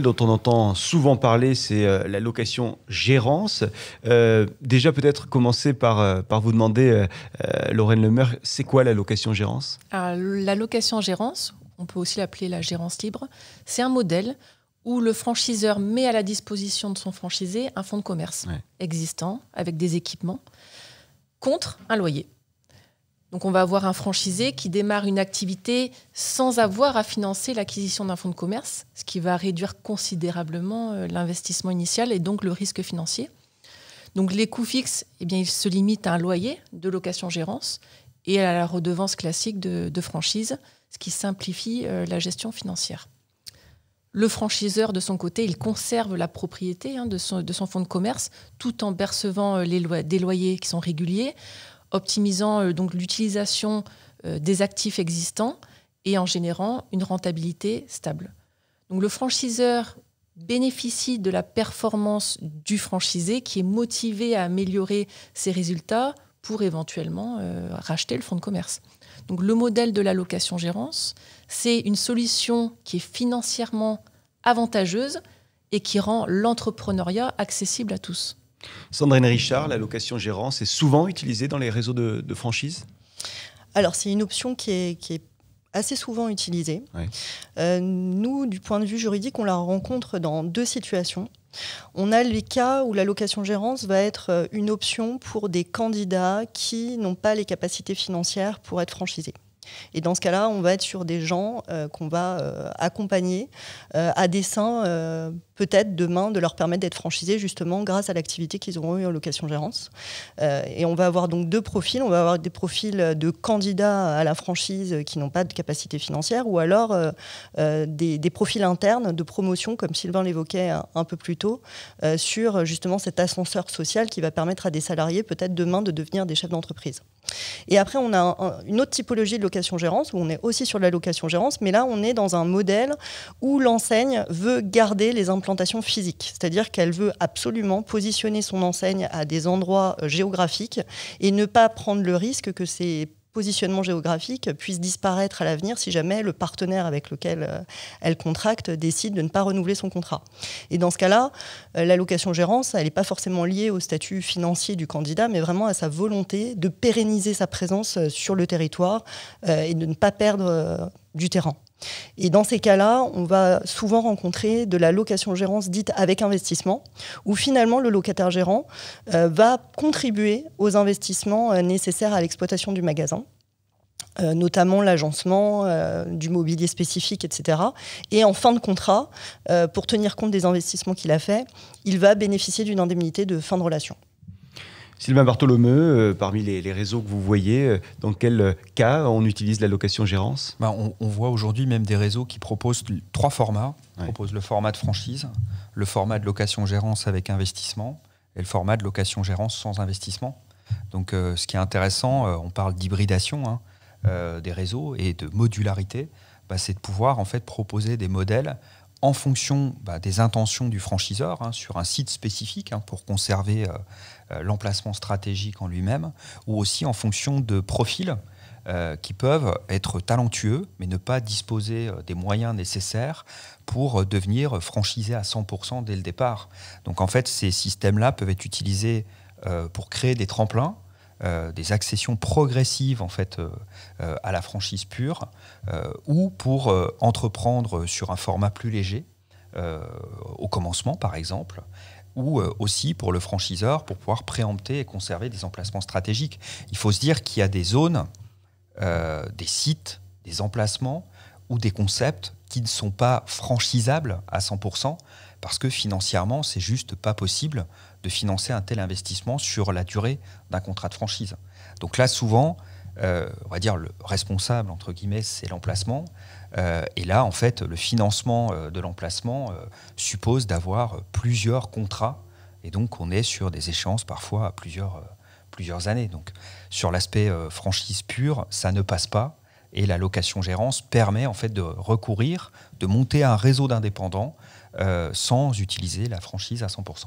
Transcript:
dont on entend souvent parler, c'est la location-gérance. Déjà, peut-être commencer par vous demander, Lorraine Lemaire, c'est quoi la location-gérance ? La location-gérance, on peut aussi l'appeler la gérance libre, c'est un modèle où le franchiseur met à la disposition de son franchisé un fonds de commerce existant avec des équipements contre un loyer. Donc on va avoir un franchisé qui démarre une activité sans avoir à financer l'acquisition d'un fonds de commerce, ce qui va réduire considérablement l'investissement initial et donc le risque financier. Donc les coûts fixes, eh bien, ils se limitent à un loyer de location-gérance et à la redevance classique de franchise, ce qui simplifie la gestion financière. Le franchiseur, de son côté, il conserve la propriété de son fonds de commerce tout en percevant des loyers qui sont réguliers, optimisant donc l'utilisation des actifs existants et en générant une rentabilité stable. Donc le franchiseur bénéficie de la performance du franchisé qui est motivé à améliorer ses résultats pour éventuellement racheter le fonds de commerce. Donc le modèle de la location-gérance, c'est une solution qui est financièrement avantageuse et qui rend l'entrepreneuriat accessible à tous. Sandrine Richard, la location-gérance est souvent utilisée dans les réseaux de franchise ? Alors, c'est une option qui est assez souvent utilisée. Oui. Nous, du point de vue juridique, on la rencontre dans deux situations. On a les cas où la location-gérance va être une option pour des candidats qui n'ont pas les capacités financières pour être franchisés. Et dans ce cas-là, on va être sur des gens qu'on va accompagner à dessein, peut-être demain, de leur permettre d'être franchisés justement grâce à l'activité qu'ils auront eue en location-gérance. Et on va avoir donc deux profils. On va avoir des profils de candidats à la franchise qui n'ont pas de capacité financière ou alors des profils internes de promotion, comme Sylvain l'évoquait un peu plus tôt, sur justement cet ascenseur social qui va permettre à des salariés peut-être demain de devenir des chefs d'entreprise. Et après, on a une autre typologie de location-gérance où on est aussi sur la location-gérance, mais là, on est dans un modèle où l'enseigne veut garder les implantations physiques, c'est-à-dire qu'elle veut absolument positionner son enseigne à des endroits géographiques et ne pas prendre le risque que ces positionnement géographique puisse disparaître à l'avenir si jamais le partenaire avec lequel elle contracte décide de ne pas renouveler son contrat. Et dans ce cas-là, la location-gérance, elle n'est pas forcément liée au statut financier du candidat, mais vraiment à sa volonté de pérenniser sa présence sur le territoire et de ne pas perdre du terrain. Et dans ces cas-là, on va souvent rencontrer de la location-gérance dite avec investissement, où finalement le locataire-gérant va contribuer aux investissements nécessaires à l'exploitation du magasin, notamment l'agencement, du mobilier spécifique, etc. Et en fin de contrat, pour tenir compte des investissements qu'il a faits, il va bénéficier d'une indemnité de fin de relation. Sylvain Bartholomeu, parmi les réseaux que vous voyez, dans quel cas on utilise la location-gérance ? On voit aujourd'hui même des réseaux qui proposent 3 formats. Ils proposent le format de franchise, le format de location-gérance avec investissement et le format de location-gérance sans investissement. Donc ce qui est intéressant, on parle d'hybridation des réseaux et de modularité, c'est de pouvoir en fait proposer des modèles en fonction des intentions du franchiseur sur un site spécifique pour conserver l'emplacement stratégique en lui-même, ou aussi en fonction de profils qui peuvent être talentueux mais ne pas disposer des moyens nécessaires pour devenir franchisés à 100% dès le départ. Donc en fait, ces systèmes-là peuvent être utilisés pour créer des tremplins, des accessions progressives en fait, à la franchise pure, ou pour entreprendre sur un format plus léger, au commencement par exemple, ou aussi pour le franchiseur pour pouvoir préempter et conserver des emplacements stratégiques. Il faut se dire qu'il y a des zones, des sites, des emplacements ou des concepts qui ne sont pas franchisables à 100% parce que financièrement, c'est juste pas possible de financer un tel investissement sur la durée d'un contrat de franchise. Donc là, souvent, on va dire le responsable, entre guillemets, c'est l'emplacement. Et là, en fait, le financement de l'emplacement suppose d'avoir plusieurs contrats. Et donc, on est sur des échéances parfois à plusieurs années. Donc, sur l'aspect franchise pure, ça ne passe pas. Et la location-gérance permet en fait de recourir, de monter un réseau d'indépendants sans utiliser la franchise à 100%.